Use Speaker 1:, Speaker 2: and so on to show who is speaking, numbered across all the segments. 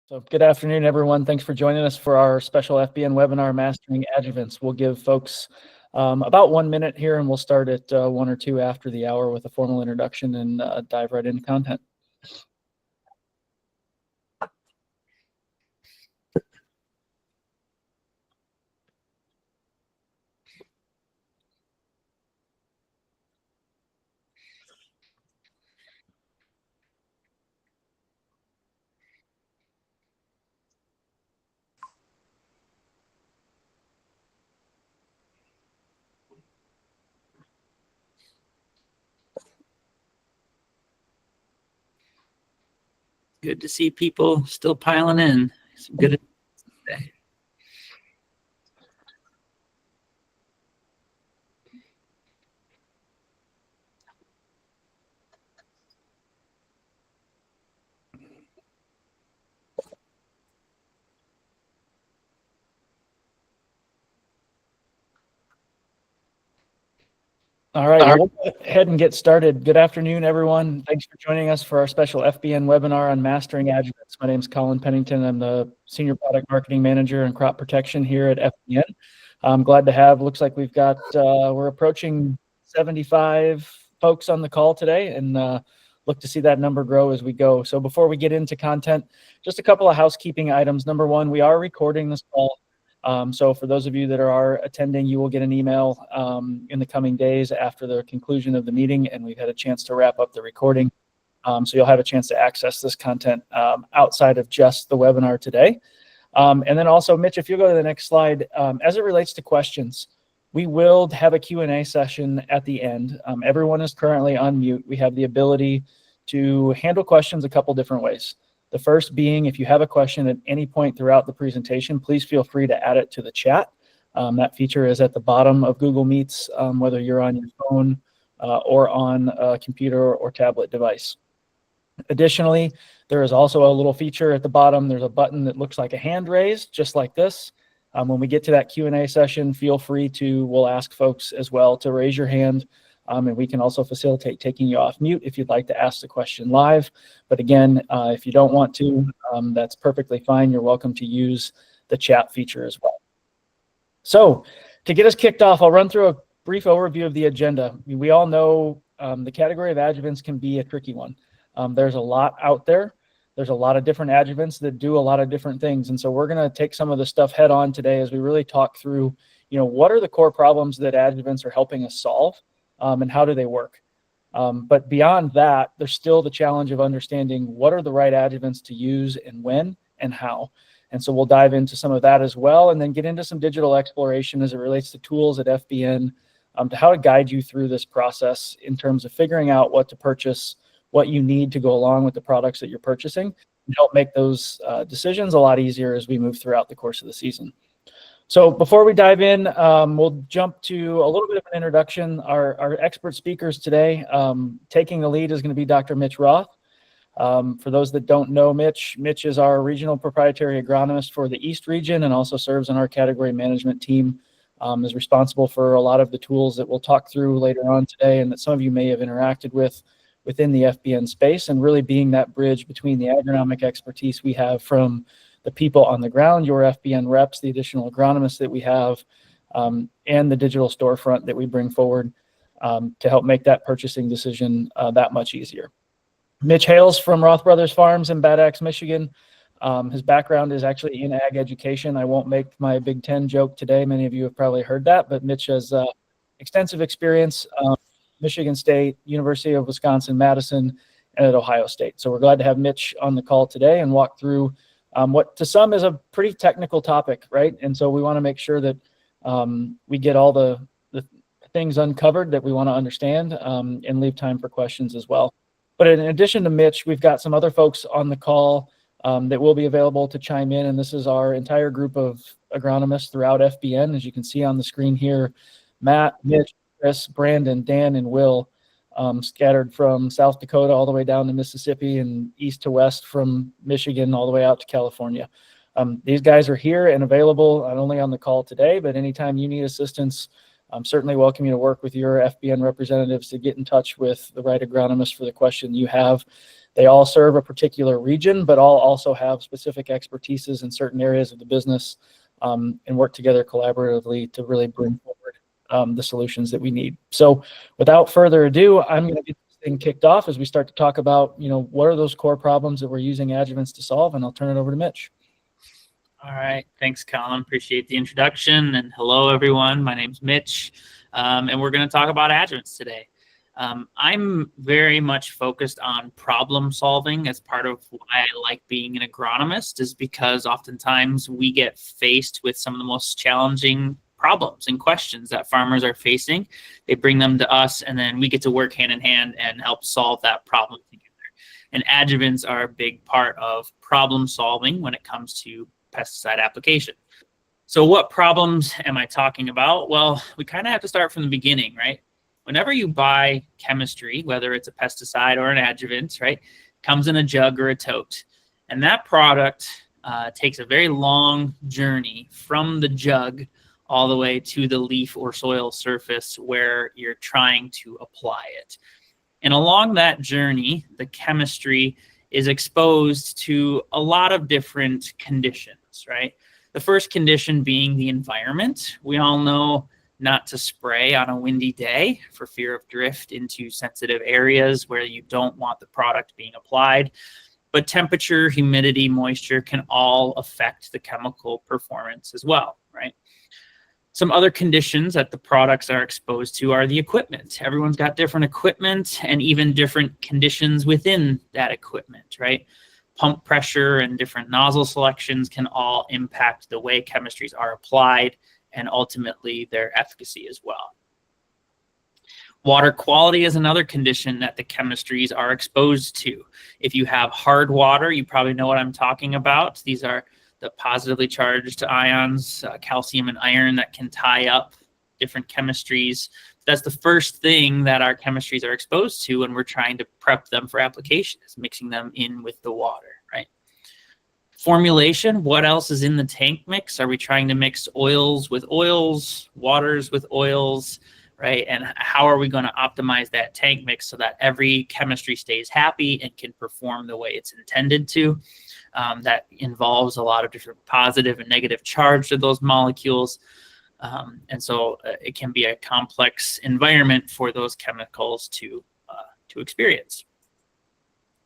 Speaker 1: So good afternoon, everyone. Thanks for joining us for our special FBN webinar, Mastering Adjuvants. We'll give folks about 1 minute here, and we'll start at 1 or 2 after the hour with a formal introduction and dive right into content.
Speaker 2: Good to see people still piling in. Some good today.
Speaker 1: All right, well, we'll go ahead and get started. Good afternoon, everyone. Thanks for joining us for our special FBN webinar on Mastering Adjuvants. My name is Colin Pennington. I'm the Senior Product Marketing Manager and Crop Protection here at FBN. I'm glad to have, looks like we've got, we're approaching 75 folks on the call today, and look to see that number grow as we go. So before we get into content, just a couple of housekeeping items. Number one, we are recording this call. So for those of you that are attending, you will get an email in the coming days after the conclusion of the meeting, and we've had a chance to wrap up the recording. So you'll have a chance to access this content outside of just the webinar today. And then also, Mitch, if you go to the next slide, as it relates to questions, we will have a Q&A session at the end. Everyone is currently on mute. We have the ability to handle questions a couple different ways. The first being, if you have a question at any point throughout the presentation, please feel free to add it to the chat. That feature is at the bottom of Google Meets, whether you're on your phone or on a computer or tablet device. Additionally, there is also a little feature at the bottom. There's a button that looks like a hand raised, just like this. When we get to that Q&A session, feel free to, we'll ask folks as well to raise your hand. And we can also facilitate taking you off mute if you'd like to ask the question live. But again, if you don't want to, that's perfectly fine. You're welcome to use the chat feature as well. So to get us kicked off, I'll run through a brief overview of the agenda. We all know the category of adjuvants can be a tricky one. There's a lot out there. There's a lot of different adjuvants that do a lot of different things. And so we're going to take some of the stuff head on today as we really talk through, what are the core problems that adjuvants are helping us solve? And how do they work? But beyond that, there's still the challenge of understanding what are the right adjuvants to use and when and how. And so we'll dive into some of that as well, and then get into some digital exploration as it relates to tools at FBN to how to guide you through this process in terms of figuring out what to purchase, what you need to go along with the products that you're purchasing, and help make those decisions a lot easier as we move throughout the course of the season. So before we dive in, we'll jump to a little bit of an introduction. Our expert speakers today, taking the lead is going to be Dr. Mitch Roth. For those that don't know Mitch is our regional proprietary agronomist for the East region and also serves on our category management team, is responsible for a lot of the tools that we'll talk through later on today and that some of you may have interacted with within the FBN space, and really being that bridge between the agronomic expertise we have from the people on the ground, your FBN reps, the additional agronomists that we have, and the digital storefront that we bring forward to help make that purchasing decision that much easier. Mitch hails from Roth Brothers Farms in Bad Axe, Michigan. His background is actually in ag education. I won't make my Big Ten joke today. Many of you have probably heard that, but Mitch has extensive experience, Michigan State, University of Wisconsin-Madison, and at Ohio State. So we're glad to have Mitch on the call today and walk through what to some is a pretty technical topic, right? And so we want to make sure that we get all the things uncovered that we want to understand and leave time for questions as well. But in addition to Mitch, we've got some other folks on the call that will be available to chime in. And this is our entire group of agronomists throughout FBN. As you can see on the screen here, Matt, Mitch, Chris, Brandon, Dan, and Will, scattered from South Dakota all the way down to Mississippi and east to west from Michigan all the way out to California. These guys are here and available not only on the call today, but anytime you need assistance certainly welcome you to work with your FBN representatives to get in touch with the right agronomist for the question you have. They all serve a particular region, but all also have specific expertises in certain areas of the business, and work together collaboratively to really bring forward the solutions that we need. So without further ado, I'm going to get this thing kicked off as we start to talk about, what are those core problems that we're using Adjuvants to solve, and I'll turn it over to Mitch.
Speaker 2: All right. Thanks, Colin. Appreciate the introduction. And hello, everyone. My name's Mitch, and we're going to talk about adjuvants today. I'm very much focused on problem solving as part of why I like being an agronomist, is because oftentimes we get faced with some of the most challenging problems and questions that farmers are facing. They bring them to us, and then we get to work hand in hand and help solve that problem together. And adjuvants are a big part of problem solving when it comes to pesticide application. So what problems am I talking about? Well, we kind of have to start from the beginning, right? Whenever you buy chemistry, whether it's a pesticide or an adjuvant, right, comes in a jug or a tote. And that product takes a very long journey from the jug all the way to the leaf or soil surface where you're trying to apply it. And along that journey, the chemistry is exposed to a lot of different conditions, right? The first condition being the environment. We all know not to spray on a windy day for fear of drift into sensitive areas where you don't want the product being applied. But temperature, humidity, moisture can all affect the chemical performance as well, right? Some other conditions that the products are exposed to are the equipment. Everyone's got different equipment and even different conditions within that equipment, right? Pump pressure and different nozzle selections can all impact the way chemistries are applied and ultimately their efficacy as well. Water quality is another condition that the chemistries are exposed to. If you have hard water, you probably know what I'm talking about. These are the positively charged ions, calcium and iron, that can tie up different chemistries. That's the first thing that our chemistries are exposed to when we're trying to prep them for application, is mixing them in with the water, right? Formulation, what else is in the tank mix? Are we trying to mix oils with oils, waters with oils, right? And how are we going to optimize that tank mix so that every chemistry stays happy and can perform the way it's intended to? That involves a lot of different positive and negative charge to those molecules. And so it can be a complex environment for those chemicals to experience.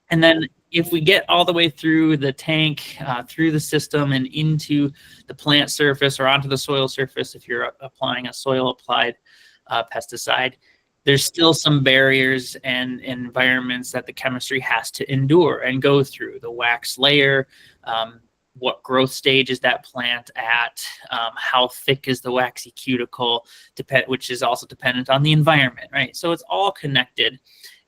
Speaker 2: And then if we get all the way through the tank, through the system and into the plant surface or onto the soil surface, if you're applying a soil applied pesticide, there's still some barriers and environments that the chemistry has to endure and go through. The wax layer, what growth stage is that plant at, how thick is the waxy cuticle, which is also dependent on the environment, right? So it's all connected.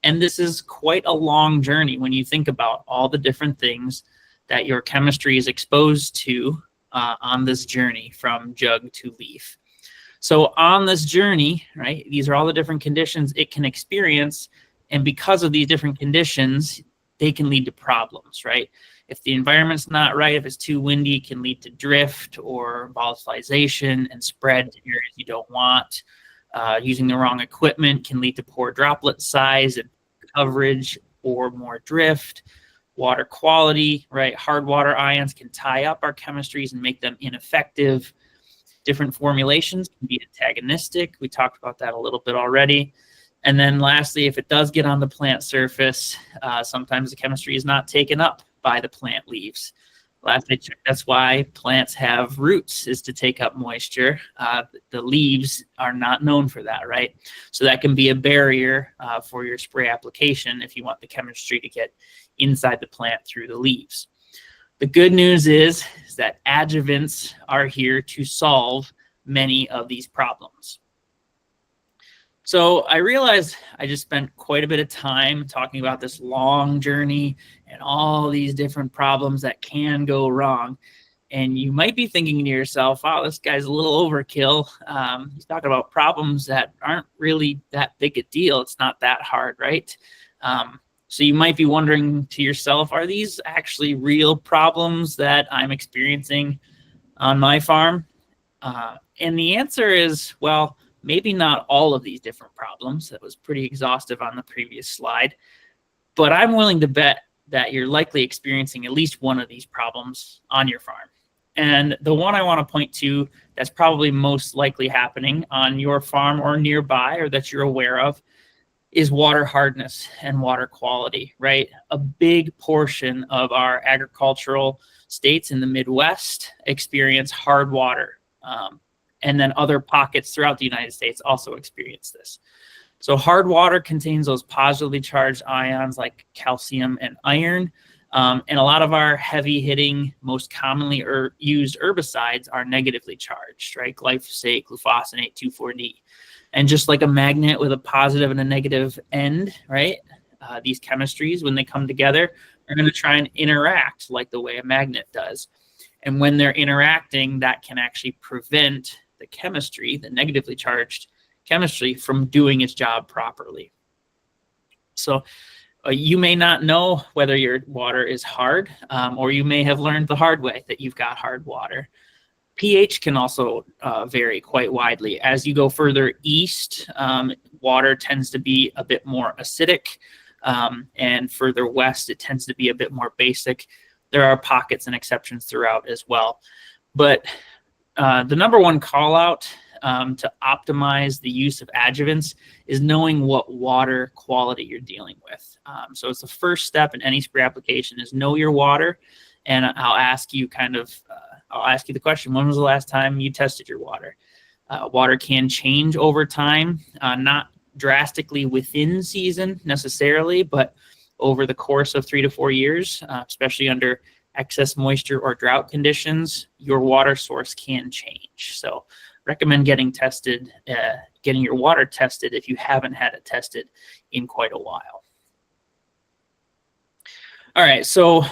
Speaker 2: And this is quite a long journey when you think about all the different things that your chemistry is exposed to on this journey from jug to leaf. So on this journey, right, these are all the different conditions it can experience. And because of these different conditions, they can lead to problems, right? If the environment's not right, if it's too windy, it can lead to drift or volatilization and spread to areas you don't want. Using the wrong equipment can lead to poor droplet size and coverage or more drift. Water quality, right? Hard water ions can tie up our chemistries and make them ineffective. Different formulations can be antagonistic. We talked about that a little bit already. And then lastly, if it does get on the plant surface, sometimes the chemistry is not taken up by the plant leaves. Last I checked, that's why plants have roots, is to take up moisture. The leaves are not known for that, right? So that can be a barrier for your spray application if you want the chemistry to get inside the plant through the leaves. The good news is that adjuvants are here to solve many of these problems. So I realized I just spent quite a bit of time talking about this long journey and all these different problems that can go wrong. And you might be thinking to yourself, wow, this guy's a little overkill. He's talking about problems that aren't really that big a deal. It's not that hard, right? So you might be wondering to yourself, are these actually real problems that I'm experiencing on my farm? And the answer is, well, maybe not all of these different problems. That was pretty exhaustive on the previous slide, but I'm willing to bet that you're likely experiencing at least one of these problems on your farm. And the one I want to point to that's probably most likely happening on your farm or nearby, or that you're aware of, is water hardness and water quality, right? A big portion of our agricultural states in the Midwest experience hard water. And then other pockets throughout the United States also experience this. So hard water contains those positively charged ions like calcium and iron. And a lot of our heavy hitting, most commonly used herbicides are negatively charged, right? Glyphosate, glufosinate, 2,4-D. And just like a magnet with a positive and a negative end, right? These chemistries, when they come together, are going to try and interact like the way a magnet does. And when they're interacting, that can actually prevent the chemistry, the negatively charged chemistry, from doing its job properly. So you may not know whether your water is hard, or you may have learned the hard way that you've got hard water. pH can also vary quite widely. As you go further east, water tends to be a bit more acidic, and further west, it tends to be a bit more basic. There are pockets and exceptions throughout as well. But the number one call out to optimize the use of adjuvants is knowing what water quality you're dealing with. So it's the first step in any spray application is know your water. And I'll ask you the question, when was the last time you tested your water? Water can change over time, not drastically within season necessarily, but over the course of 3 to 4 years, especially under excess moisture or drought conditions, your water source can change. So recommend getting your water tested if you haven't had it tested in quite a while. All right, so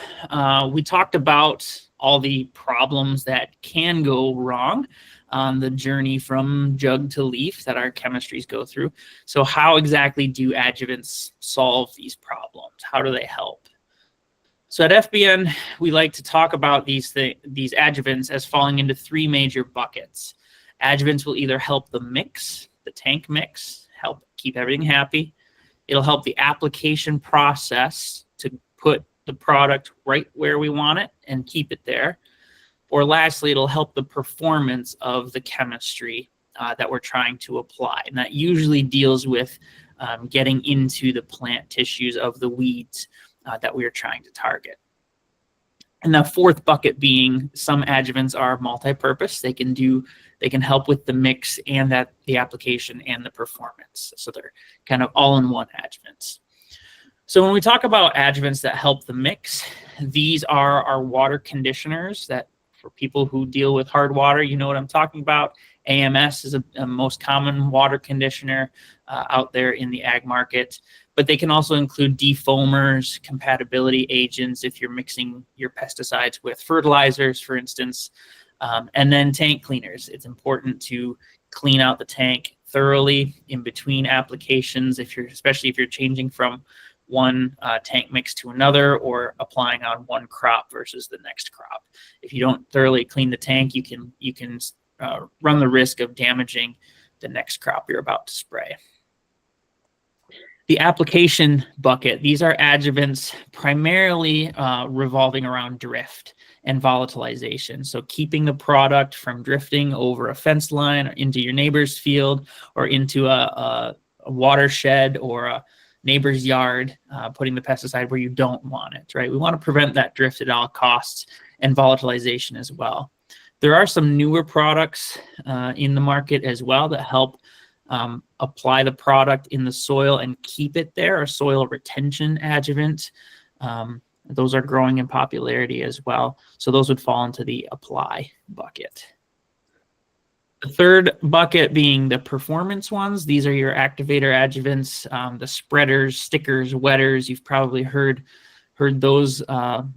Speaker 2: we talked about all the problems that can go wrong on the journey from jug to leaf that our chemistries go through. So how exactly do adjuvants solve these problems? How do they help? So at FBN, we like to talk about these adjuvants as falling into 3 major buckets. Adjuvants will either help the mix, the tank mix, help keep everything happy. It'll help the application process to put the product right where we want it and keep it there. Or lastly, it'll help the performance of the chemistry that we're trying to apply. And that usually deals with getting into the plant tissues of the weeds that we are trying to target. And the fourth bucket being some adjuvants are multi-purpose. They can help with the mix and the application and the performance. So they're kind of all-in-one adjuvants. So when we talk about adjuvants that help the mix, these are our water conditioners that, for people who deal with hard water, you know what I'm talking about. AMS is a most common water conditioner out there in the ag market, but they can also include defoamers, compatibility agents if you're mixing your pesticides with fertilizers, for instance, and then tank cleaners. It's important to clean out the tank thoroughly in between applications, especially if you're changing from one tank mix to another or applying on one crop versus the next crop. If you don't thoroughly clean the tank, you can run the risk of damaging the next crop you're about to spray. The application bucket, these are adjuvants primarily revolving around drift and volatilization. So keeping the product from drifting over a fence line or into your neighbor's field or into a watershed or a neighbor's yard, putting the pesticide where you don't want it, right? We want to prevent that drift at all costs and volatilization as well. There are some newer products in the market as well that help apply the product in the soil and keep it there, a soil retention adjuvant. Those are growing in popularity as well. So those would fall into the apply bucket. The third bucket being the performance ones. These are your activator adjuvants, the spreaders, stickers, wetters. You've probably heard those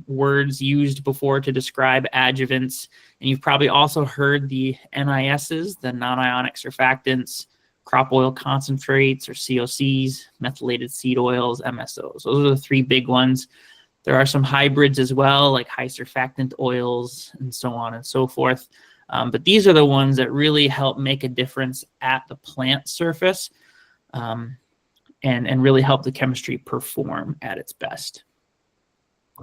Speaker 2: words used before to describe adjuvants. And you've probably also heard the NISs, the non-ionic surfactants, crop oil concentrates or COCs, methylated seed oils, MSOs. Those are the 3 big ones. There are some hybrids as well, like high surfactant oils and so on and so forth. But these are the ones that really help make a difference at the plant surface, and really help the chemistry perform at its best.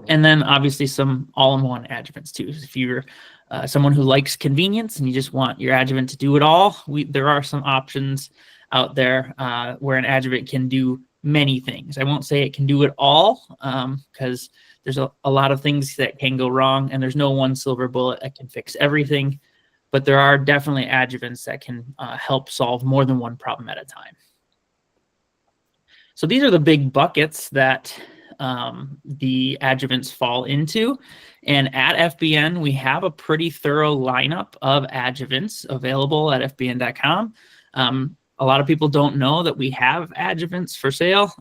Speaker 2: And then obviously some all-in-one adjuvants too. If you're someone who likes convenience and you just want your adjuvant to do it all, there are some options out there where an adjuvant can do many things. I won't say it can do it all, because there's a lot of things that can go wrong, and there's no one silver bullet that can fix everything. But there are definitely adjuvants that can help solve more than one problem at a time. So these are the big buckets that the adjuvants fall into. And at FBN, we have a pretty thorough lineup of adjuvants available at fbn.com. A lot of people don't know that we have adjuvants for sale.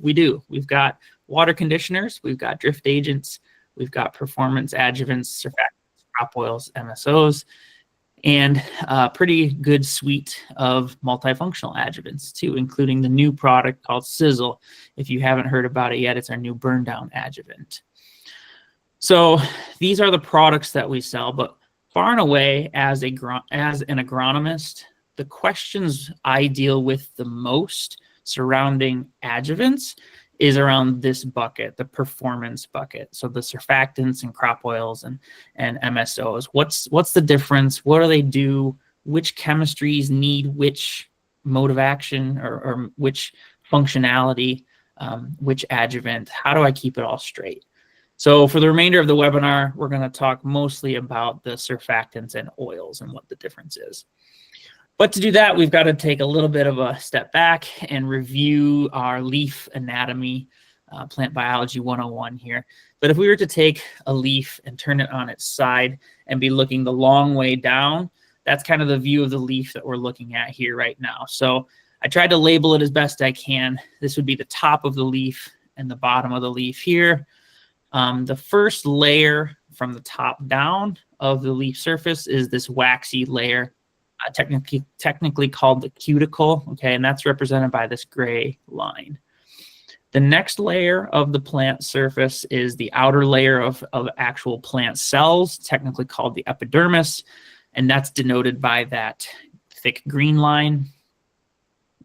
Speaker 2: We do. We've got water conditioners, we've got drift agents, we've got performance adjuvants, surfactants, crop oils, MSOs, and a pretty good suite of multifunctional adjuvants too, including the new product called Sizzle. If you haven't heard about it yet, it's our new burn down adjuvant. So these are the products that we sell, but far and away as an agronomist, the questions I deal with the most surrounding adjuvants is around this bucket, the performance bucket. So the surfactants and crop oils and MSOs. What's the difference? What do they do? Which chemistries need which mode of action or which functionality, which adjuvant? How do I keep it all straight? So for the remainder of the webinar, we're going to talk mostly about the surfactants and oils and what the difference is. But to do that, we've got to take a little bit of a step back and review our leaf anatomy, plant biology 101 here. But if we were to take a leaf and turn it on its side and be looking the long way down, that's kind of the view of the leaf that we're looking at here right now. So I tried to label it as best I can. This would be the top of the leaf and the bottom of the leaf here. The first layer from the top down of the leaf surface is this waxy layer, technically called the cuticle, okay, and that's represented by this gray line. The next layer of the plant surface is the outer layer of actual plant cells, technically called the epidermis, and that's denoted by that thick green line.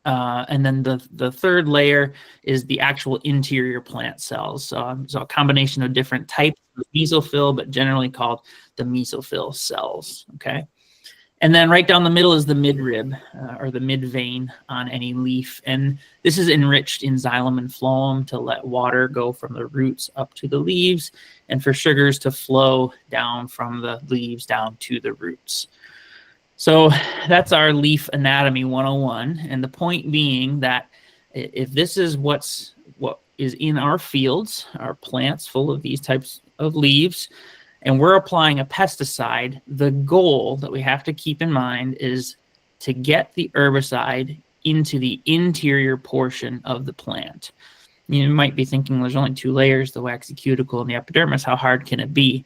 Speaker 2: And then the third layer is the actual interior plant cells. So a combination of different types of mesophyll, but generally called the mesophyll cells, okay? And then right down the middle is the midrib, or the mid-vein on any leaf. And this is enriched in xylem and phloem to let water go from the roots up to the leaves and for sugars to flow down from the leaves down to the roots. So that's our leaf anatomy 101. And the point being that if this is what is in our fields, our plants full of these types of leaves, and we're applying a pesticide, the goal that we have to keep in mind is to get the herbicide into the interior portion of the plant. You might be thinking there's only two layers, the waxy cuticle and the epidermis. How hard can it be?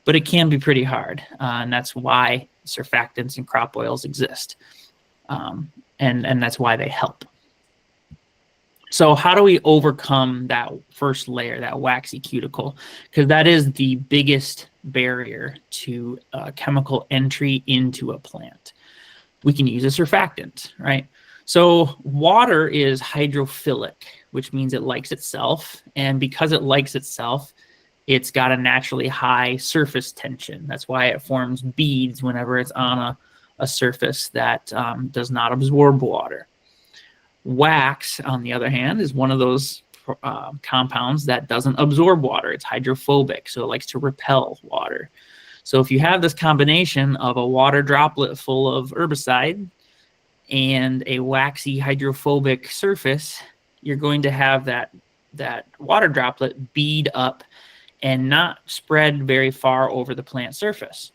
Speaker 2: But it can be pretty hard, and that's why surfactants and crop oils exist, and that's why they help. So how do we overcome that first layer, that waxy cuticle? Because that is the biggest barrier to chemical entry into a plant. We can use a surfactant, right? So water is hydrophilic, which means it likes itself. And because it likes itself, it's got a naturally high surface tension. That's why it forms beads whenever it's on a surface that does not absorb water. Wax, on the other hand, is one of those compounds that doesn't absorb water. It's hydrophobic, so it likes to repel water. So if you have this combination of a water droplet full of herbicide and a waxy hydrophobic surface, you're going to have that water droplet bead up and not spread very far over the plant surface.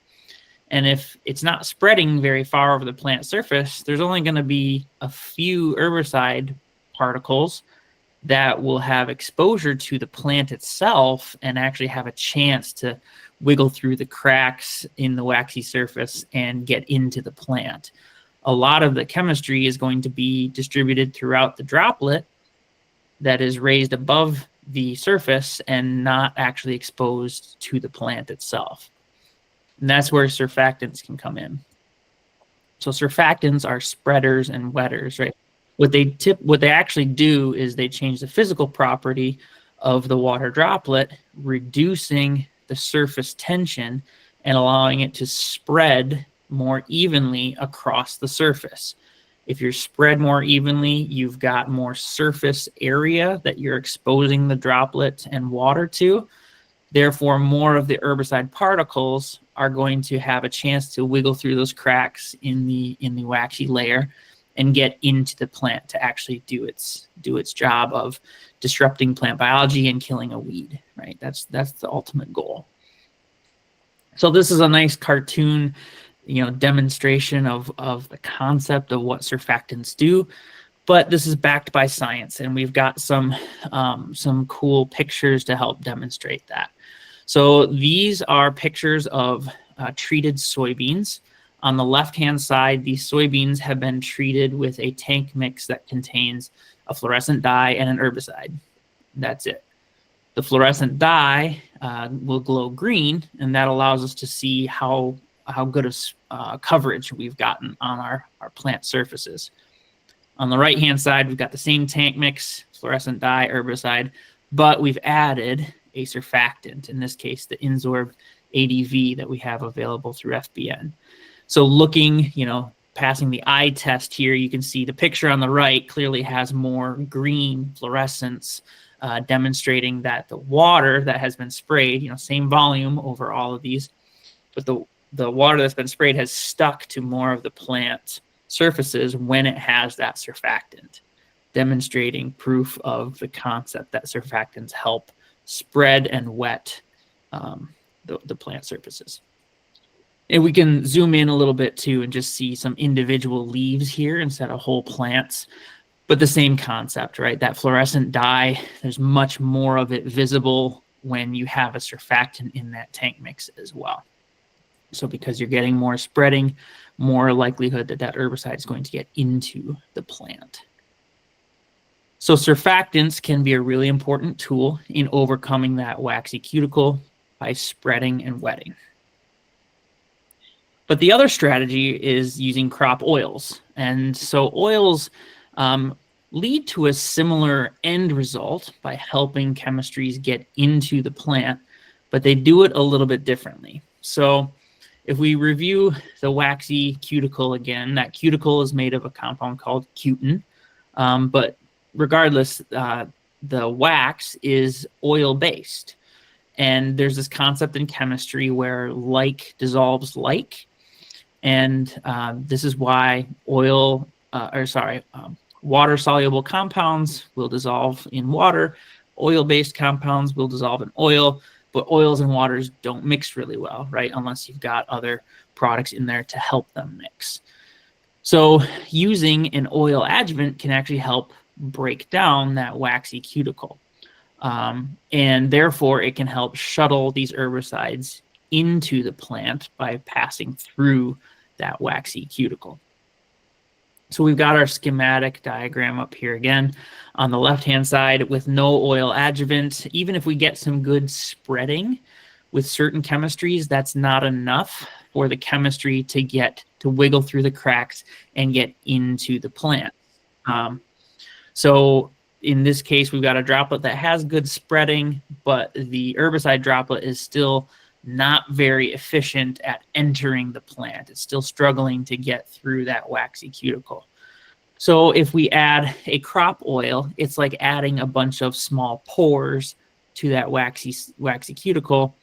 Speaker 2: And if it's not spreading very far over the plant surface, there's only going to be a few herbicide particles that will have exposure to the plant itself and actually have a chance to wiggle through the cracks in the waxy surface and get into the plant. A lot of the chemistry is going to be distributed throughout the droplet that is raised above the surface and not actually exposed to the plant itself. And that's where surfactants can come in. So surfactants are spreaders and wetters, right? What they actually do is they change the physical property of the water droplet, reducing the surface tension and allowing it to spread more evenly across the surface. If you're spread more evenly, you've got more surface area that you're exposing the droplet and water to. Therefore, more of the herbicide particles are going to have a chance to wiggle through those cracks in the waxy layer and get into the plant to actually do its job of disrupting plant biology and killing a weed, right? That's the ultimate goal. So this is a nice cartoon, demonstration of the concept of what surfactants do, but this is backed by science, and we've got some cool pictures to help demonstrate that. So these are pictures of treated soybeans. On the left-hand side, these soybeans have been treated with a tank mix that contains a fluorescent dye and an herbicide. That's it. The fluorescent dye will glow green, and that allows us to see how good of coverage we've gotten on our plant surfaces. On the right-hand side, we've got the same tank mix, fluorescent dye, herbicide, but we've added a surfactant, in this case, the Insorb ADV that we have available through FBN. So looking, passing the eye test here, you can see the picture on the right clearly has more green fluorescence, demonstrating that the water that has been sprayed, same volume over all of these, but the water that's been sprayed has stuck to more of the plant surfaces when it has that surfactant, demonstrating proof of the concept that surfactants help spread and wet the plant surfaces. And we can zoom in a little bit too and just see some individual leaves here instead of whole plants, but the same concept, right? That fluorescent dye, there's much more of it visible when you have a surfactant in that tank mix as well. So because you're getting more spreading, more likelihood that that herbicide is going to get into the plant. So surfactants can be a really important tool in overcoming that waxy cuticle by spreading and wetting. But the other strategy is using crop oils. And so oils lead to a similar end result by helping chemistries get into the plant, but they do it a little bit differently. So if we review the waxy cuticle again, that cuticle is made of a compound called cutin, but regardless, the wax is oil-based. And there's this concept in chemistry where like dissolves like. And this is why water-soluble compounds will dissolve in water. Oil-based compounds will dissolve in oil, but oils and waters don't mix really well, right? Unless you've got other products in there to help them mix. So using an oil adjuvant can actually help break down that waxy cuticle. And therefore, it can help shuttle these herbicides into the plant by passing through that waxy cuticle. So we've got our schematic diagram up here again. On the left-hand side, with no oil adjuvant, even if we get some good spreading with certain chemistries, that's not enough for the chemistry to wiggle through the cracks and get into the plant. So in this case, we've got a droplet that has good spreading, but the herbicide droplet is still not very efficient at entering the plant. It's still struggling to get through that waxy cuticle. So if we add a crop oil, it's like adding a bunch of small pores to that waxy cuticle.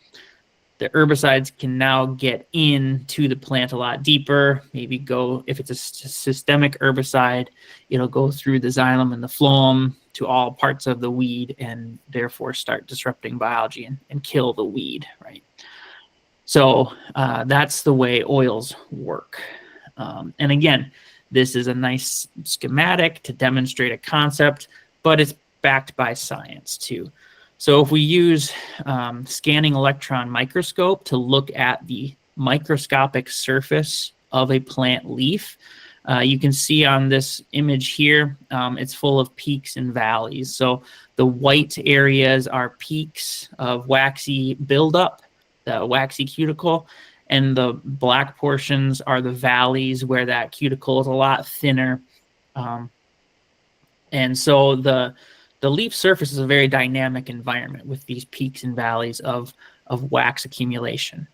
Speaker 2: The herbicides can now get into the plant a lot deeper. Maybe go, if it's a systemic herbicide, it'll go through the xylem and the phloem to all parts of the weed and therefore start disrupting biology and kill the weed, right? So that's the way oils work. And again, this is a nice schematic to demonstrate a concept, but it's backed by science too. So if we use scanning electron microscope to look at the microscopic surface of a plant leaf, you can see on this image here, it's full of peaks and valleys. So the white areas are peaks of waxy buildup, the waxy cuticle, and the black portions are the valleys where that cuticle is a lot thinner. And so the leaf surface is a very dynamic environment with these peaks and valleys of wax accumulation.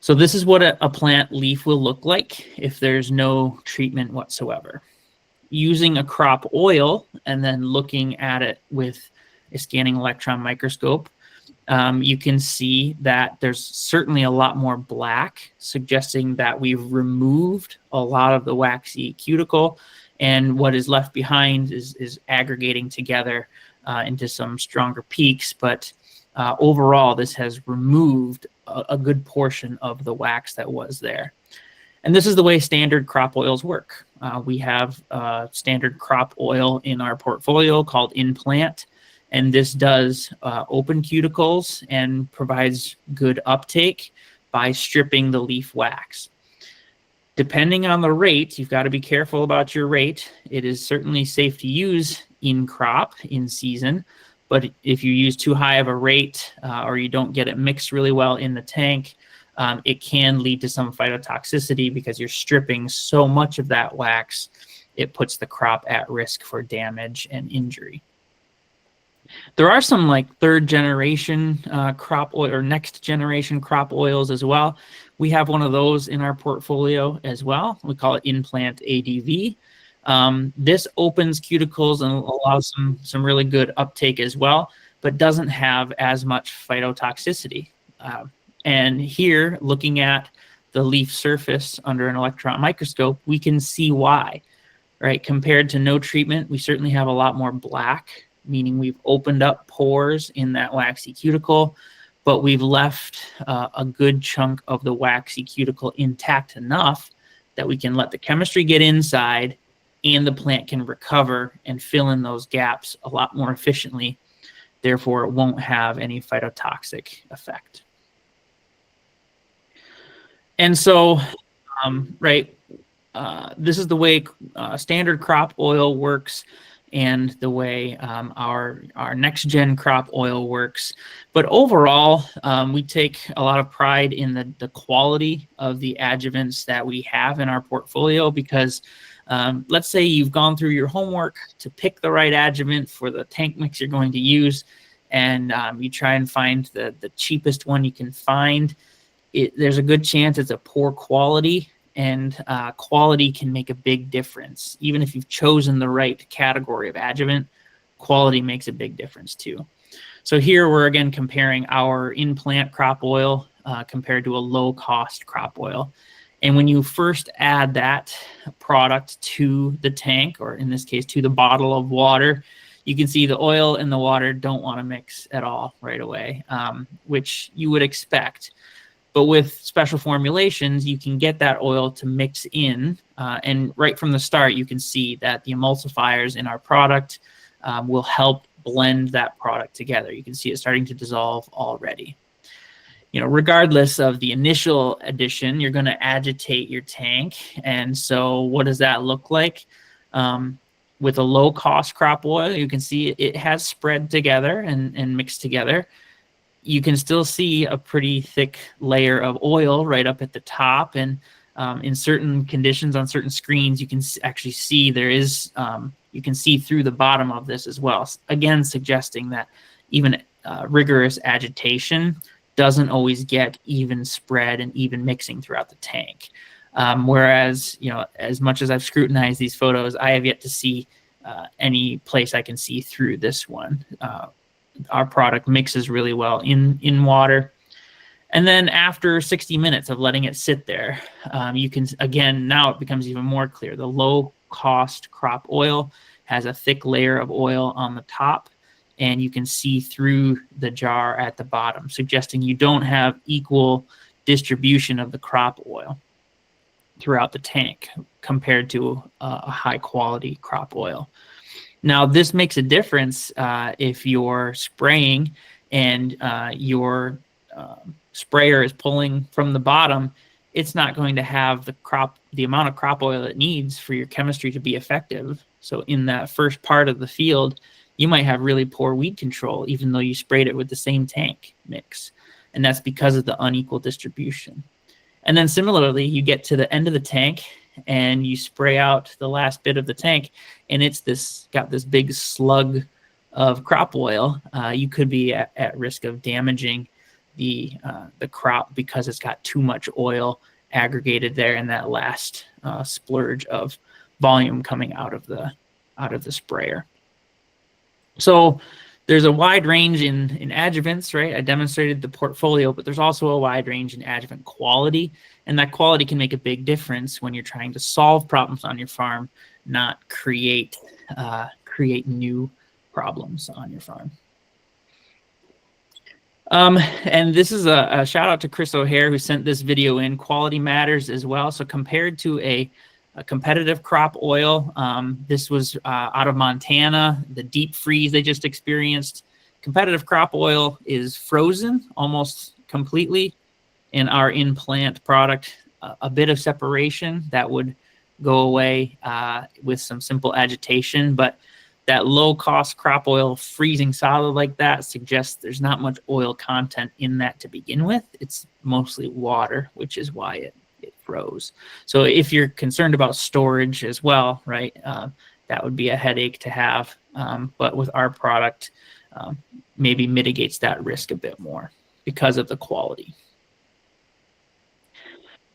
Speaker 2: So this is what a plant leaf will look like if there's no treatment whatsoever. Using a crop oil and then looking at it with a scanning electron microscope, you can see that there's certainly a lot more black, suggesting that we've removed a lot of the waxy cuticle, and what is left behind is aggregating together into some stronger peaks. But overall, this has removed a good portion of the wax that was there. And this is the way standard crop oils work. We have standard crop oil in our portfolio called In-Plant, and this does open cuticles and provides good uptake by stripping the leaf wax. Depending on the rate, you've got to be careful about your rate. It is certainly safe to use in crop, in season, but if you use too high of a rate or you don't get it mixed really well in the tank, it can lead to some phytotoxicity because you're stripping so much of that wax, it puts the crop at risk for damage and injury. There are some like third generation crop oil or next generation crop oils as well. We have one of those in our portfolio as well. We call it In-Plant ADV. This opens cuticles and allows some really good uptake as well, but doesn't have as much phytotoxicity. And here, looking at the leaf surface under an electron microscope, we can see why, right? Compared to no treatment, we certainly have a lot more black, meaning we've opened up pores in that waxy cuticle, but we've left a good chunk of the waxy cuticle intact enough that we can let the chemistry get inside and the plant can recover and fill in those gaps a lot more efficiently. Therefore, it won't have any phytotoxic effect. And so, this is the way standard crop oil works and the way our next gen crop oil works. But overall, we take a lot of pride in the quality of the adjuvants that we have in our portfolio, because let's say you've gone through your homework to pick the right adjuvant for the tank mix you're going to use, and you try and find the cheapest one you can find. There's a good chance it's a poor quality, and quality can make a big difference. Even if you've chosen the right category of adjuvant, quality makes a big difference too. So here we're again comparing our in-plant crop oil compared to a low-cost crop oil. And when you first add that product to the tank, or in this case to the bottle of water, you can see the oil and the water don't want to mix at all right away, which you would expect. But with special formulations, you can get that oil to mix in. And right from the start, you can see that the emulsifiers in our product will help blend that product together. You can see it starting to dissolve already. You know, regardless of the initial addition, you're going to agitate your tank. And so what does that look like? With a low-cost crop oil, you can see it has spread together and mixed together. You can still see a pretty thick layer of oil right up at the top. And in certain conditions on certain screens, you can actually see there is, you can see through the bottom of this as well. Again, suggesting that even rigorous agitation doesn't always get even spread and even mixing throughout the tank. Whereas, you know, as much as I've scrutinized these photos, I have yet to see any place I can see through this one. Our product mixes really well in water. And then after 60 minutes of letting it sit there, you can, again, now it becomes even more clear. The low-cost crop oil has a thick layer of oil on the top, and you can see through the jar at the bottom, suggesting you don't have equal distribution of the crop oil throughout the tank compared to a high-quality crop oil. Now, this makes a difference if you're spraying and your sprayer is pulling from the bottom. It's not going to have the amount of crop oil it needs for your chemistry to be effective. So in that first part of the field, you might have really poor weed control, even though you sprayed it with the same tank mix. And that's because of the unequal distribution. And then similarly, you get to the end of the tank and you spray out the last bit of the tank, and it's got this big slug of crop oil. You could be at risk of damaging the crop because it's got too much oil aggregated there in that last splurge of volume coming out of the sprayer. So there's a wide range in adjuvants, right? I demonstrated the portfolio, but there's also a wide range in adjuvant quality, and that quality can make a big difference when you're trying to solve problems on your farm, not create new problems on your farm. And this is a shout out to Chris O'Hare, who sent this video in. Quality matters as well. So compared to a competitive crop oil, this was out of Montana, the deep freeze they just experienced. Competitive crop oil is frozen almost completely. In our in-plant product, a bit of separation that would go away with some simple agitation, but that low-cost crop oil freezing solid like that suggests there's not much oil content in that to begin with. It's mostly water, which is why it froze. So if you're concerned about storage as well, right, that would be a headache to have. But with our product, maybe mitigates that risk a bit more because of the quality.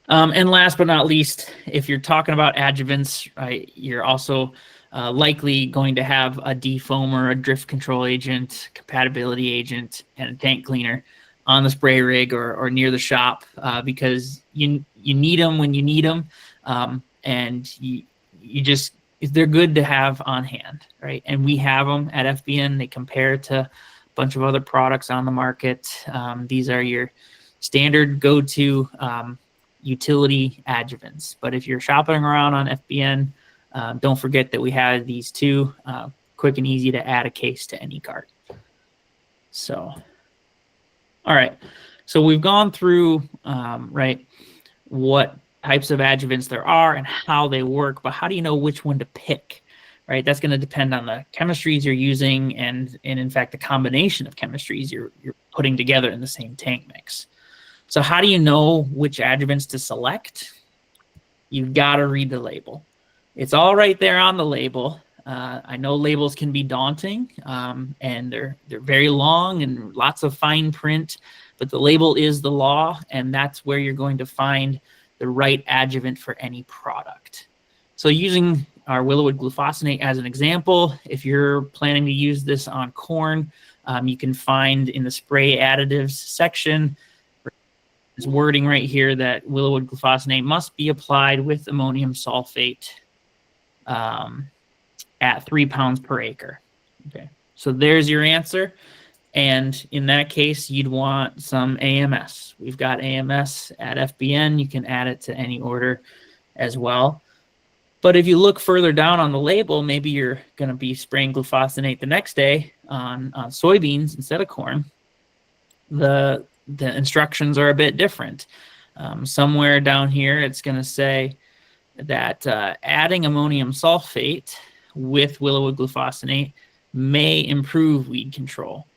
Speaker 2: And last but not least, if you're talking about adjuvants, right, you're also likely going to have a defoamer, a drift control agent, compatibility agent, and a tank cleaner on the spray rig or near the shop because you need them when you need them, and they're good to have on hand, right? And we have them at FBN. They compare to a bunch of other products on the market. These are your standard go-to utility adjuvants. But if you're shopping around on FBN, don't forget that we have these two, quick and easy to add a case to any cart. So, all right. So we've gone through, right, what types of adjuvants there are and how they work, but how do you know which one to pick, right? That's going to depend on the chemistries you're using and in fact, the combination of chemistries you're putting together in the same tank mix. So how do you know which adjuvants to select? You've got to read the label. It's all right there on the label. I know labels can be daunting, and they're very long and lots of fine print, but the label is the law, and that's where you're going to find the right adjuvant for any product. So using our Willowood glufosinate as an example, if you're planning to use this on corn, you can find in the spray additives section, this wording right here that Willowood glufosinate must be applied with ammonium sulfate at 3 pounds per acre. Okay, so there's your answer. And in that case, you'd want some AMS. We've got AMS at FBN. You can add it to any order as well. But if you look further down on the label, maybe you're going to be spraying glufosinate the next day on soybeans instead of corn. The instructions are a bit different. Somewhere down here, it's going to say that adding ammonium sulfate with Willowood glufosinate may improve weed control.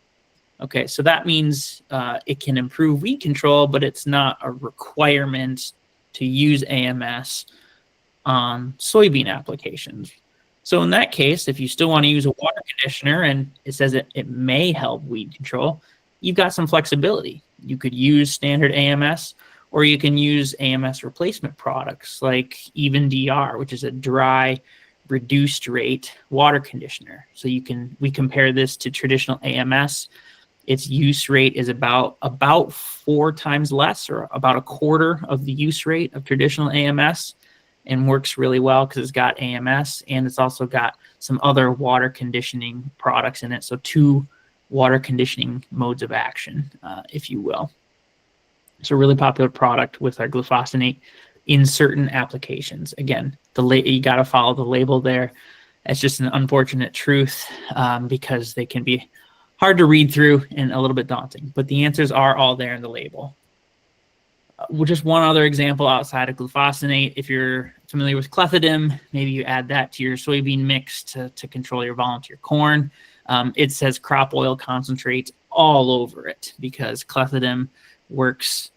Speaker 2: Okay, so that means it can improve weed control, but it's not a requirement to use AMS on soybean applications. So in that case, if you still want to use a water conditioner and it says it may help weed control, you've got some flexibility. You could use standard AMS, or you can use AMS replacement products like Even DR, which is a dry, reduced rate water conditioner. So we compare this to traditional AMS. Its use rate is about 4 times less, or about a quarter of the use rate of traditional AMS, and works really well because it's got AMS and it's also got some other water conditioning products in it. So 2 water conditioning modes of action, if you will. It's a really popular product with our glufosinate in certain applications. Again, you got to follow the label there. It's just an unfortunate truth because they can be hard to read through and a little bit daunting, but the answers are all there in the label. Just one other example outside of glufosinate, if you're familiar with clethodim, maybe you add that to your soybean mix to control your volunteer corn. It says crop oil concentrate all over it because clethodim works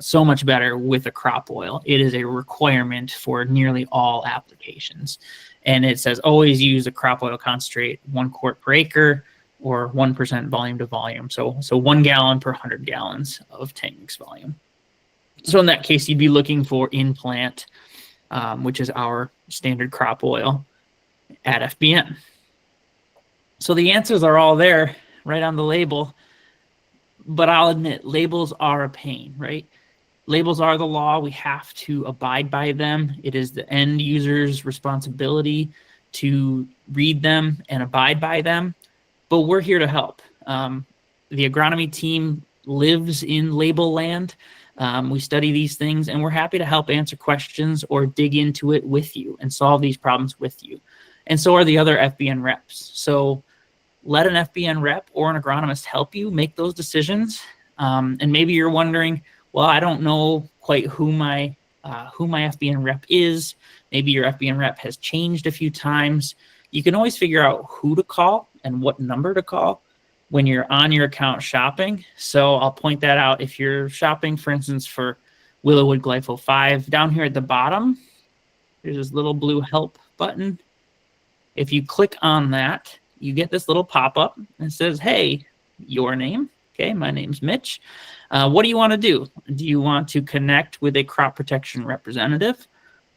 Speaker 2: so much better with a crop oil. It is a requirement for nearly all applications. And it says always use a crop oil concentrate 1 quart per acre or 1% volume to volume. So 1 gallon per 100 gallons of tank mix volume. So in that case, you'd be looking for in-plant, which is our standard crop oil at FBN. So the answers are all there right on the label. But I'll admit, labels are a pain, right? Labels are the law. We have to abide by them. It is the end user's responsibility to read them and abide by them. But we're here to help. The agronomy team lives in label land. We study these things, and we're happy to help answer questions or dig into it with you and solve these problems with you. And so are the other FBN reps. So let an FBN rep or an agronomist help you make those decisions. And maybe you're wondering, well, I don't know quite who my FBN rep is. Maybe your FBN rep has changed a few times. You can always figure out who to call and what number to call when you're on your account shopping. So I'll point that out. If you're shopping, for instance, for Willowwood Glypho 5, down here at the bottom, there's this little blue help button. If you click on that, you get this little pop-up and it says, hey, your name. Okay, my name's Mitch. What do you want to do? Do you want to connect with a crop protection representative,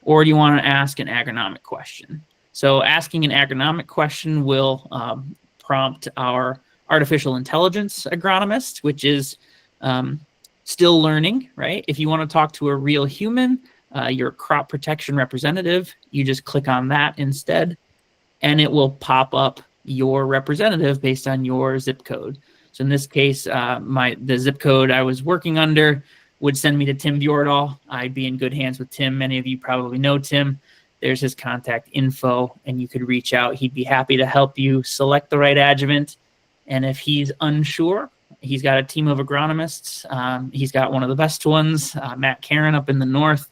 Speaker 2: or do you want to ask an agronomic question? So asking an agronomic question will prompt our artificial intelligence agronomist, which is still learning, right? If you want to talk to a real human, your crop protection representative, you just click on that instead, and it will pop up your representative based on your zip code. So in this case, the zip code I was working under would send me to Tim Bjordahl. I'd be in good hands with Tim. Many of you probably know Tim. There's his contact info, and you could reach out. He'd be happy to help you select the right adjuvant. And if he's unsure, he's got a team of agronomists. He's got one of the best ones, Matt Karen up in the north,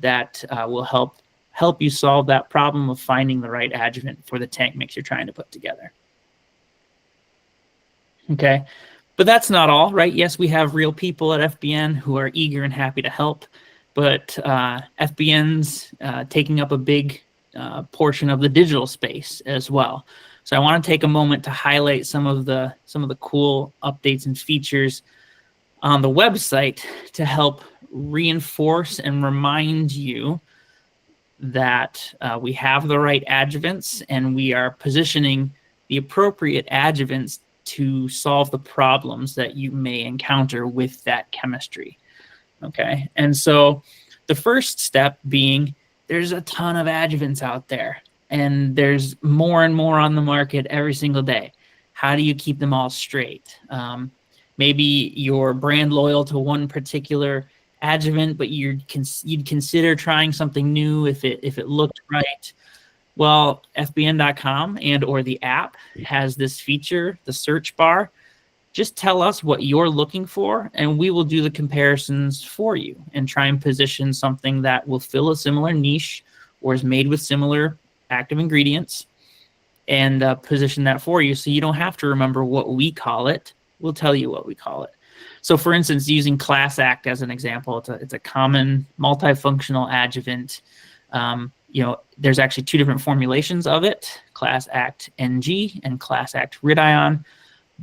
Speaker 2: that will help you solve that problem of finding the right adjuvant for the tank mix you're trying to put together. Okay, but that's not all, right? Yes, we have real people at FBN who are eager and happy to help, but FBN's taking up a big portion of the digital space as well. So I want to take a moment to highlight some of the cool updates and features on the website to help reinforce and remind you that we have the right adjuvants and we are positioning the appropriate adjuvants to solve the problems that you may encounter with that chemistry. Okay, and so the first step being there's a ton of adjuvants out there, and there's more and more on the market every single day. How do you keep them all straight? Maybe you're brand loyal to one particular adjuvant, but you'd consider trying something new if it looked right. Well, FBN.com and or the app has this feature, the search bar. Just tell us what you're looking for, and we will do the comparisons for you and try and position something that will fill a similar niche or is made with similar active ingredients, and position that for you so you don't have to remember what we call it. We'll tell you what we call it. So for instance, using Class Act as an example, it's a common multifunctional adjuvant. There's actually 2 different formulations of it, Class Act NG and Class Act Ridion.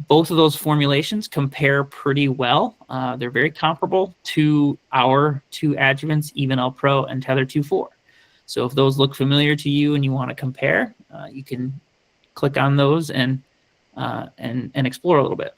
Speaker 2: Both of those formulations compare pretty well. They're very comparable to our 2 adjuvants, Evenl Pro and Tether 2.4. So if those look familiar to you and you want to compare, you can click on those and explore a little bit.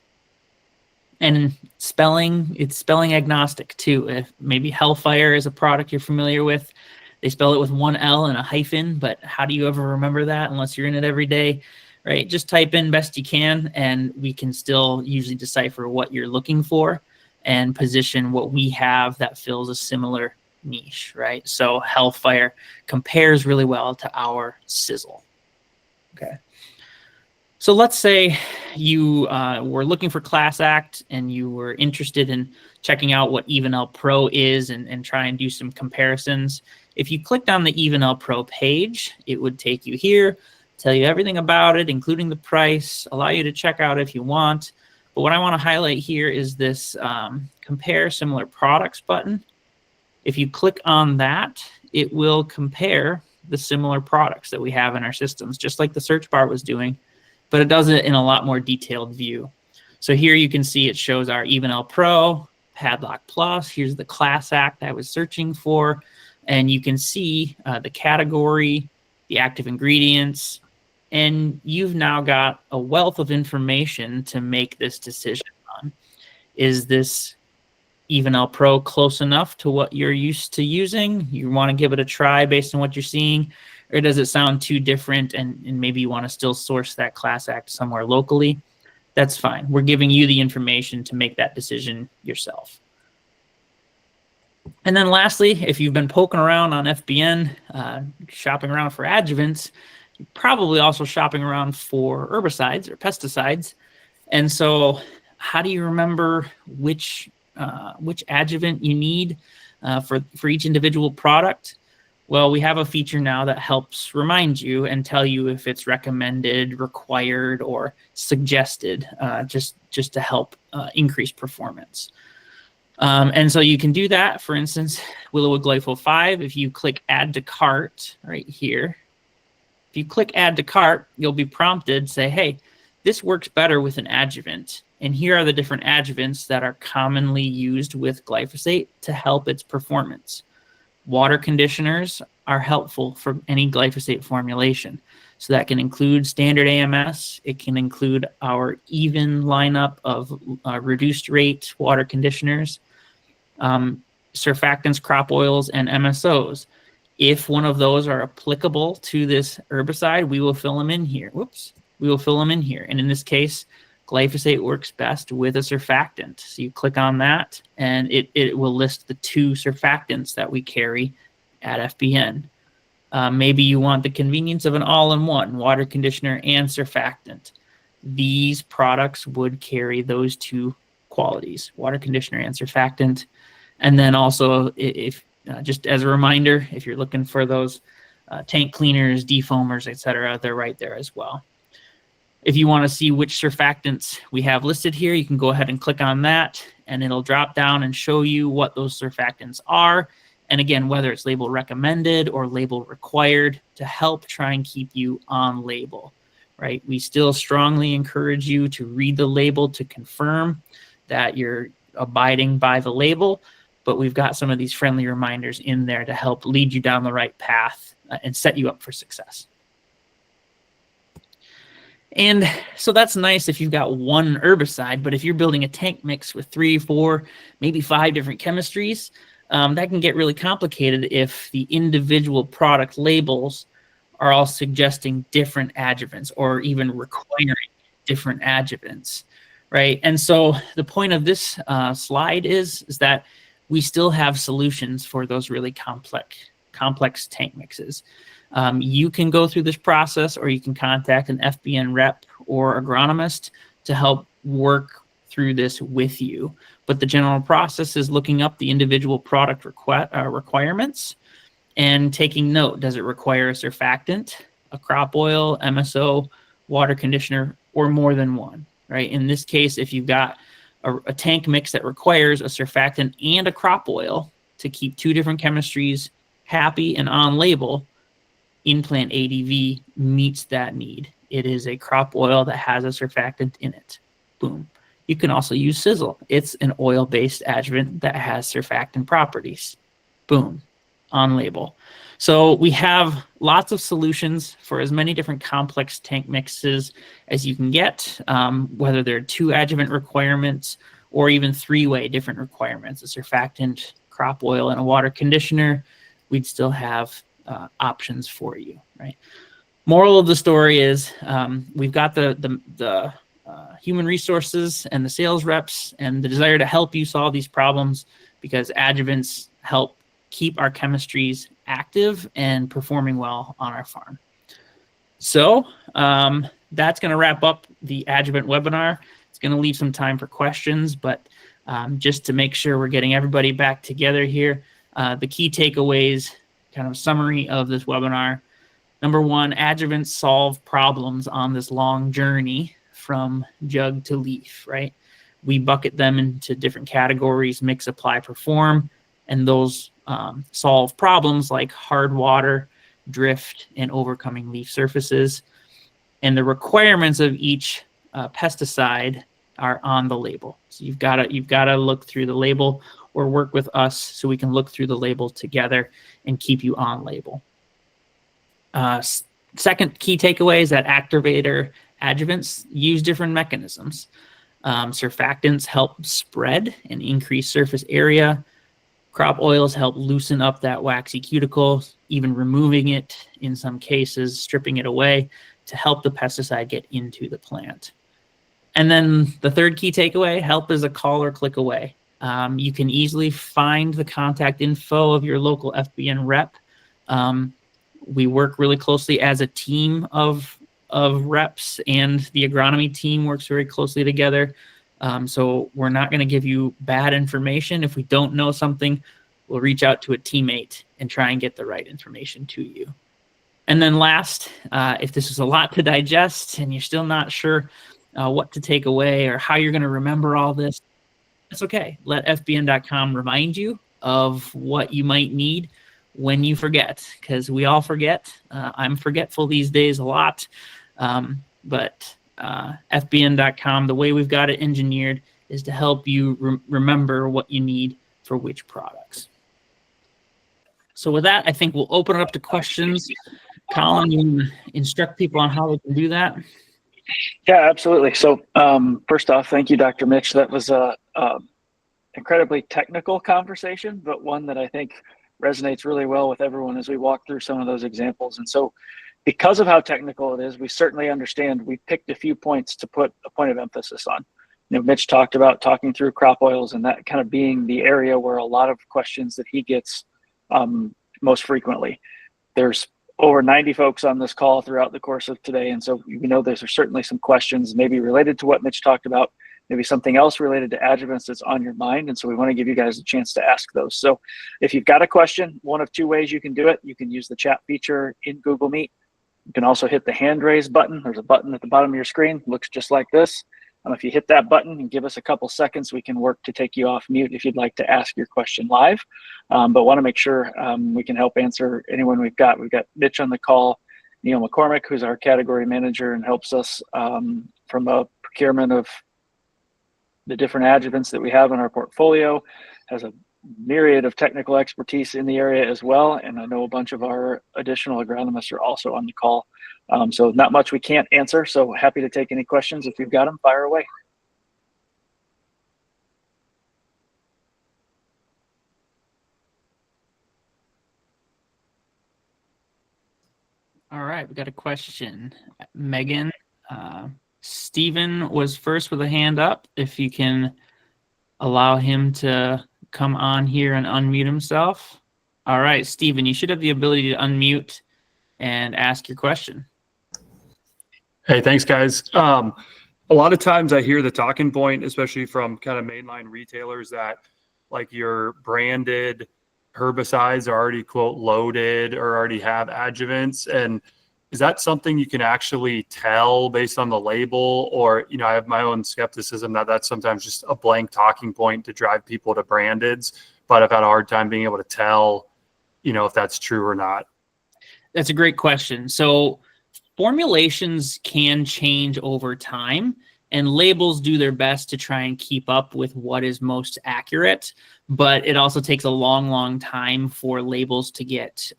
Speaker 2: And it's spelling agnostic too. If maybe Hellfire is a product you're familiar with, they spell it with 1 L and a hyphen, but how do you ever remember that unless you're in it every day, right? Just type in best you can, and we can still usually decipher what you're looking for and position what we have that fills a similar niche, right? So Hellfire compares really well to our Sizzle. Okay. So let's say you were looking for Class Act and you were interested in checking out what Evenl Pro is and try and do some comparisons. If you clicked on the Evenl Pro page, it would take you here, tell you everything about it, including the price, allow you to check out if you want. But what I want to highlight here is this compare similar products button. If you click on that, it will compare the similar products that we have in our systems, just like the search bar was doing, but it does it in a lot more detailed view. So here you can see it shows our Evenl Pro, Padlock Plus. Here's the class act I was searching for. And you can see the category, the active ingredients, and you've now got a wealth of information to make this decision on. Is this Evenl Pro close enough to what you're used to using? You want to give it a try based on what you're seeing, or does it sound too different and maybe you want to still source that class act somewhere locally? That's fine. We're giving you the information to make that decision yourself. And then lastly, if you've been poking around on FBN, shopping around for adjuvants, you're probably also shopping around for herbicides or pesticides. And so how do you remember which adjuvant you need for each individual product? Well, we have a feature now that helps remind you and tell you if it's recommended, required, or suggested, just to help increase performance. And so you can do that. For instance, Willowood Glyphosate 5, if you click Add to Cart right here, if you click Add to Cart, you'll be prompted to say, hey, this works better with an adjuvant. And here are the different adjuvants that are commonly used with glyphosate to help its performance. Water conditioners are helpful for any glyphosate formulation. So that can include standard AMS. It can include our even lineup of reduced rate water conditioners, surfactants, crop oils, and MSOs. If one of those are applicable to this herbicide, we will fill them in here. Whoops. We will fill them in here. And in this case, glyphosate works best with a surfactant. So you click on that, and it will list the 2 surfactants that we carry at FBN. Maybe you want the convenience of an all-in-one water conditioner and surfactant. These products would carry those 2 qualities, water conditioner and surfactant. And then also, if just as a reminder, if you're looking for those tank cleaners, defoamers, etc., they're right there as well. If you want to see which surfactants we have listed here, you can go ahead and click on that, and it'll drop down and show you what those surfactants are. And again, whether it's label recommended or label required to help try and keep you on label, right? We still strongly encourage you to read the label to confirm that you're abiding by the label, but we've got some of these friendly reminders in there to help lead you down the right path and set you up for success. And so that's nice if you've got one herbicide, but if you're building a tank mix with 3, 4, maybe 5 different chemistries, that can get really complicated if the individual product labels are all suggesting different adjuvants or even requiring different adjuvants, right? And so the point of this slide is that we still have solutions for those really complex tank mixes. You can go through this process, or you can contact an FBN rep or agronomist to help work through this with you. But the general process is looking up the individual product requirements and taking note. Does it require a surfactant, a crop oil, MSO, water conditioner, or more than one, right? In this case, if you've got a tank mix that requires a surfactant and a crop oil to keep 2 different chemistries happy and on label, In-Plant ADV meets that need. It is a crop oil that has a surfactant in it. Boom. You can also use Sizzle. It's an oil-based adjuvant that has surfactant properties. Boom. On label. So we have lots of solutions for as many different complex tank mixes as you can get, whether they're 2 adjuvant requirements or even 3-way different requirements, a surfactant, crop oil, and a water conditioner. We'd still have options for you, right? Moral of the story is we've got the human resources and the sales reps and the desire to help you solve these problems, because adjuvants help keep our chemistries active and performing well on our farm. So that's going to wrap up the adjuvant webinar. It's going to leave some time for questions, but just to make sure we're getting everybody back together here, the key takeaways, kind of summary of this webinar. Number 1, adjuvants solve problems on this long journey from jug to leaf, right? we bucket them into different categories: mix, apply, perform, and those solve problems like hard water, drift, and overcoming leaf surfaces. And the requirements of each pesticide are on the label. So you've got to look through the label, or work with us so we can look through the label together and keep you on label. Second key takeaway is that activator adjuvants use different mechanisms. Surfactants help spread and increase surface area. Crop oils help loosen up that waxy cuticle, even removing it in some cases, stripping it away to help the pesticide get into the plant. And then the third key takeaway: help is a call or click away. You can easily find the contact info of your local FBN rep. We work really closely as a team of reps, and the agronomy team works very closely together. So we're not going to give you bad information. If we don't know something, we'll reach out to a teammate and try and get the right information to you. And then last, if this is a lot to digest and you're still not sure what to take away or how you're going to remember all this, that's okay. Let FBN.com remind you of what you might need when you forget, because we all forget. I'm forgetful these days a lot, but FBN.com, the way we've got it engineered is to help you remember what you need for which products. So with that, I think we'll open it up to questions. Colin, you instruct people on how they can do that?
Speaker 1: Yeah, absolutely. So first off, thank you, Dr. Mitch. That was a incredibly technical conversation, but one that I think resonates really well with everyone as we walk through some of those examples. And so because of how technical it is, we certainly understand we picked a few points to put a point of emphasis on. You know, Mitch talked about talking through crop oils and that kind of being the area where a lot of questions that he gets most frequently. There's over 90 folks on this call throughout the course of today. And so we know there's certainly some questions maybe related to what Mitch talked about, maybe something else related to adjuvants that's on your mind. And so we want to give you guys a chance to ask those. So if you've got a question, one of two ways you can do it. You can use the chat feature in Google Meet. You can also hit the hand raise button. There's a button at the bottom of your screen, looks just like this. If you hit that button and give us a couple seconds, we can work to take you off mute if you'd like to ask your question live. But want to make sure we can help answer anyone we've got. We've got Mitch on the call, Neil McCormick, who's our category manager and helps us from a procurement of the different adjuvants that we have in our portfolio, has a myriad of technical expertise in the area as well. And I know a bunch of our additional agronomists are also on the call. So not much we can't answer. So happy to take any questions. If you've got them, fire away.
Speaker 2: All right, we got a question. Megan, Stephen was first with a hand up. If you can allow him to come on here and unmute himself. All right, Stephen, you should have the ability to unmute and ask your question.
Speaker 3: Hey, thanks, guys. A lot of times I hear the talking point, especially from kind of mainline retailers, that like your branded herbicides are already, quote, loaded or already have adjuvants. And is that something you can actually tell based on the label? Or, you know, I have my own skepticism that that's sometimes just a blank talking point to drive people to brandeds. But I've had a hard time being able to tell, you know, if that's true or not.
Speaker 2: That's a great question. So formulations can change over time, and labels do their best to try and keep up with what is most accurate. But it also takes a long, long time for labels to get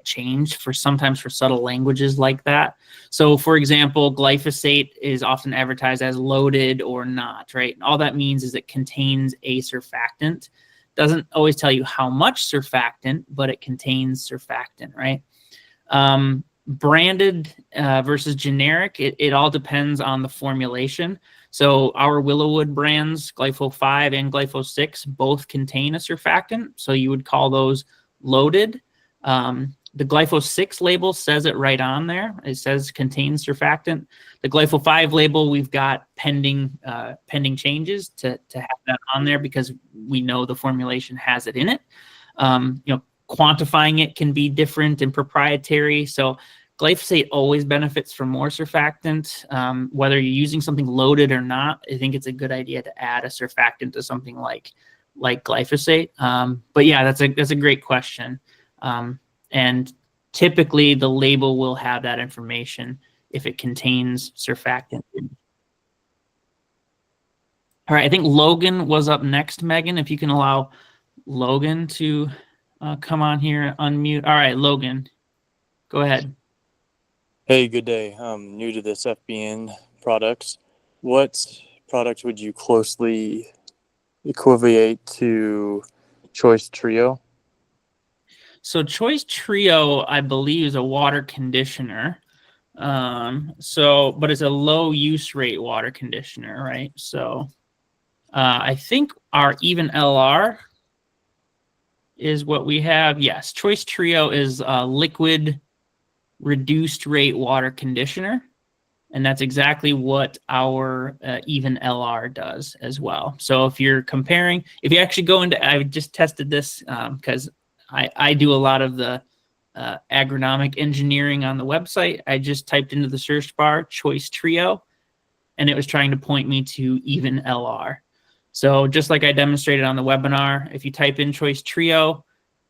Speaker 2: changed sometimes for subtle languages like that. So for example, glyphosate is often advertised as loaded or not, right? All that means is it contains a surfactant. Doesn't always tell you how much surfactant, but it contains surfactant, right? Branded versus generic, it all depends on the formulation. So our Willowwood brands, Glypho 5 and Glypho 6, both contain a surfactant. So you would call those loaded. The Glypho 6 label says it right on there. It says contains surfactant. The Glypho 5 label, we've got pending changes to have that on there because we know the formulation has it in it. You know, quantifying it can be different and proprietary. So Glyphosate always benefits from more surfactant. Whether you're using something loaded or not, I think it's a good idea to add a surfactant to something like glyphosate. But yeah, that's a great question. And typically the label will have that information if it contains surfactant. All right, I think Logan was up next, Megan. If you can allow Logan to come on here, unmute. All right, Logan, go ahead.
Speaker 4: Hey, good day. I'm new to this FBN products. What products would you closely equivalent to Choice Trio?
Speaker 2: So Choice Trio, I believe, is a water conditioner. But it's a low use rate water conditioner, right? So I think our Even LR is what we have. Yes, Choice Trio is a liquid reduced rate water conditioner, and that's exactly what our Even LR does as well. So if you're comparing, if you actually go into, I just tested this because I do a lot of the agronomic engineering on the website. I just typed into the search bar Choice Trio, and it was trying to point me to Even LR. So just like I demonstrated on the webinar, if you type in Choice Trio,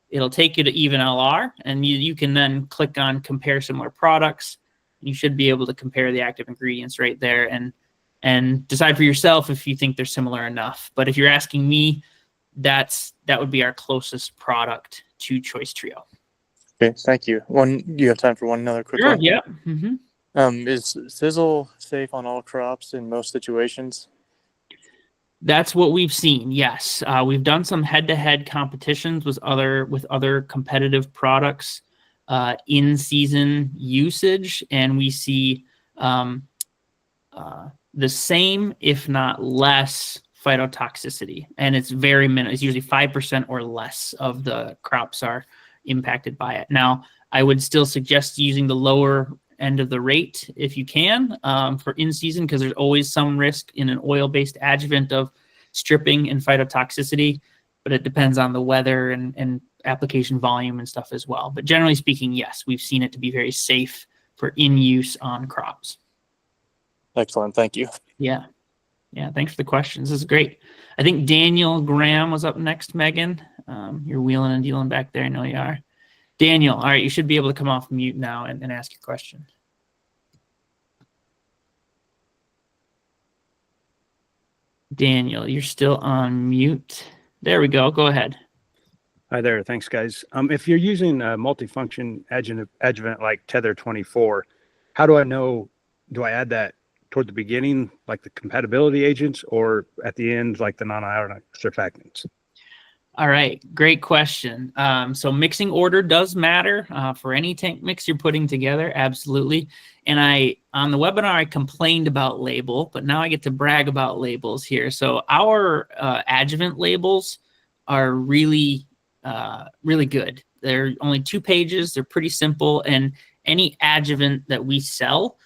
Speaker 2: it'll take you to Even LR, and you can then click on compare similar products. You should be able to compare the active ingredients right there and decide for yourself if you think they're similar enough. But if you're asking me, that would be our closest product to Choice Trio.
Speaker 4: Okay, thank you. Do you have time for one other quick
Speaker 2: Sure,
Speaker 4: one?
Speaker 2: yeah.
Speaker 4: Is Sizzle safe on all crops in most situations?
Speaker 2: That's what we've seen. Yes, we've done some head-to-head competitions with other competitive products in season usage, and we see the same, if not less, phytotoxicity, and it's very minimal. It's usually 5% or less of the crops are impacted by it. Now, I would still suggest using the lower end of the rate if you can for in season, because there's always some risk in an oil-based adjuvant of stripping and phytotoxicity, but it depends on the weather and application volume and stuff as well. But generally speaking, yes, we've seen it to be very safe for in use on crops.
Speaker 4: Excellent, thank you.
Speaker 2: Yeah, thanks for the questions. This is great. I think Daniel Graham was up next, Megan. You're wheeling and dealing back there. I know you are. Daniel, all right, you should be able to come off mute now and ask your question. Daniel, you're still on mute. There we go. Go ahead.
Speaker 5: Hi there. Thanks, guys. If you're using a multifunction adjuvant like Tether 24, how do I know, do I add that toward the beginning, like the compatibility agents, or at the end, like the non-ionic surfactants?
Speaker 2: All right, great question. So mixing order does matter for any tank mix you're putting together, absolutely. And on the webinar, I complained about label, but now I get to brag about labels here. So our adjuvant labels are really, really good. They're only 2 pages. They're pretty simple. And any adjuvant that we sell,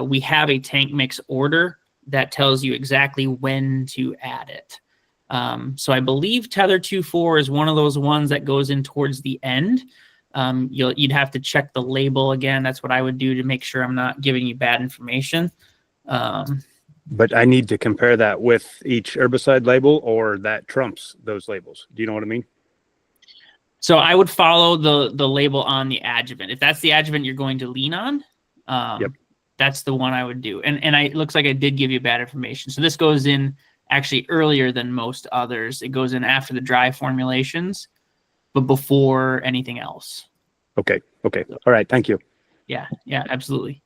Speaker 2: we have a tank mix order that tells you exactly when to add it. So I believe Tether 2.4 is one of those ones that goes in towards the end. You'd have to check the label again. That's what I would do to make sure I'm not giving you bad information.
Speaker 5: But I need to compare that with each herbicide label, or that trumps those labels. Do you know what I mean?
Speaker 2: So I would follow the label on the adjuvant. If that's the adjuvant you're going to lean on,
Speaker 5: Yep.
Speaker 2: That's the one I would do. And it looks like I did give you bad information. So this goes in actually earlier than most others. It goes in after the dry formulations, but before anything else.
Speaker 5: Okay. All right. Thank you.
Speaker 2: Yeah, absolutely.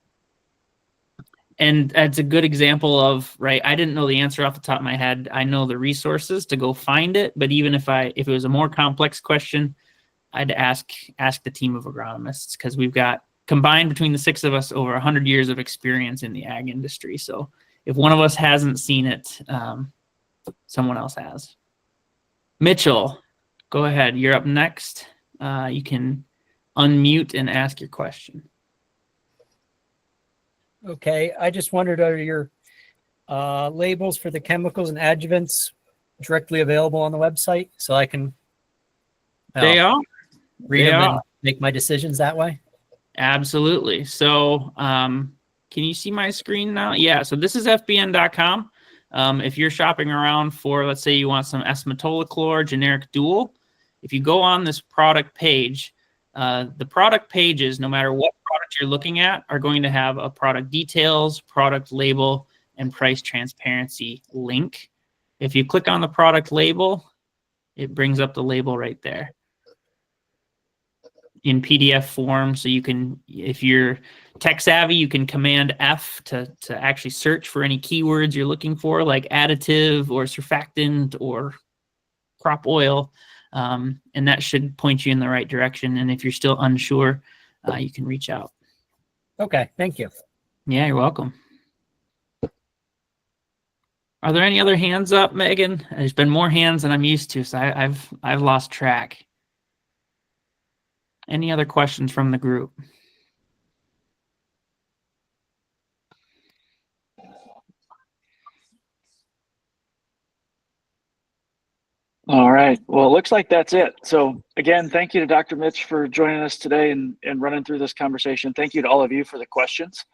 Speaker 2: And that's a good example of, right, I didn't know the answer off the top of my head. I know the resources to go find it, but even if it was a more complex question, I'd ask the team of agronomists, because we've got, combined between the 6 of us, over 100 years of experience in the ag industry. So if one of us hasn't seen it, someone else has. Mitchell, go ahead. You're up next. You can unmute and ask your question.
Speaker 6: Okay, I just wondered, are your labels for the chemicals and adjuvants directly available on the website so I can
Speaker 2: They are.
Speaker 6: read
Speaker 2: They
Speaker 6: them
Speaker 2: are.
Speaker 6: and make my decisions that way?
Speaker 2: Absolutely. So can you see my screen now? Yeah, so this is fbn.com. If you're shopping around for, let's say you want some esmetolachlor generic dual, if you go on this product page, the product pages, no matter what product you're looking at, are going to have a product details, product label, and price transparency link. If you click on the product label, it brings up the label right there in PDF form. So you can, if you're tech savvy, you can Command F to actually search for any keywords you're looking for, like additive or surfactant or crop oil. And that should point you in the right direction. And if you're still unsure, you can reach out.
Speaker 6: Okay, thank you.
Speaker 2: Yeah, you're welcome. Are there any other hands up, Megan? There's been more hands than I'm used to, so I've lost track. Any other questions from the group?
Speaker 1: All right. Well, it looks like that's it. So again, thank you to Dr. Mitch for joining us today and running through this conversation. Thank you to all of you for the questions.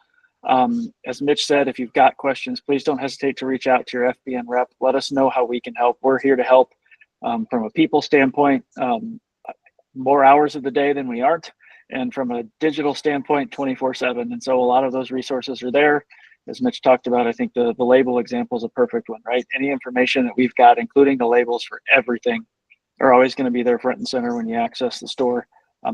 Speaker 1: As Mitch said, if you've got questions, please don't hesitate to reach out to your FBN rep. Let us know how we can help. We're here to help from a people standpoint, more hours of the day than we aren't, and from a digital standpoint, 24/7. And so a lot of those resources are there. As Mitch talked about, I think the label example is a perfect one, right? Any information that we've got, including the labels for everything, are always going to be there front and center when you access the store.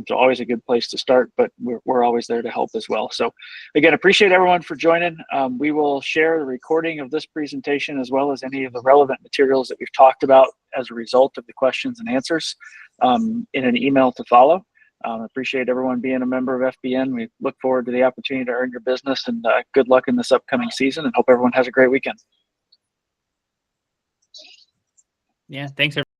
Speaker 1: So always a good place to start, but we're always there to help as well. So again, appreciate everyone for joining. We will share the recording of this presentation as well as any of the relevant materials that we've talked about as a result of the questions and answers in an email to follow. Appreciate everyone being a member of FBN. We look forward to the opportunity to earn your business, and good luck in this upcoming season, and hope everyone has a great weekend.
Speaker 2: Yeah, thanks, everyone.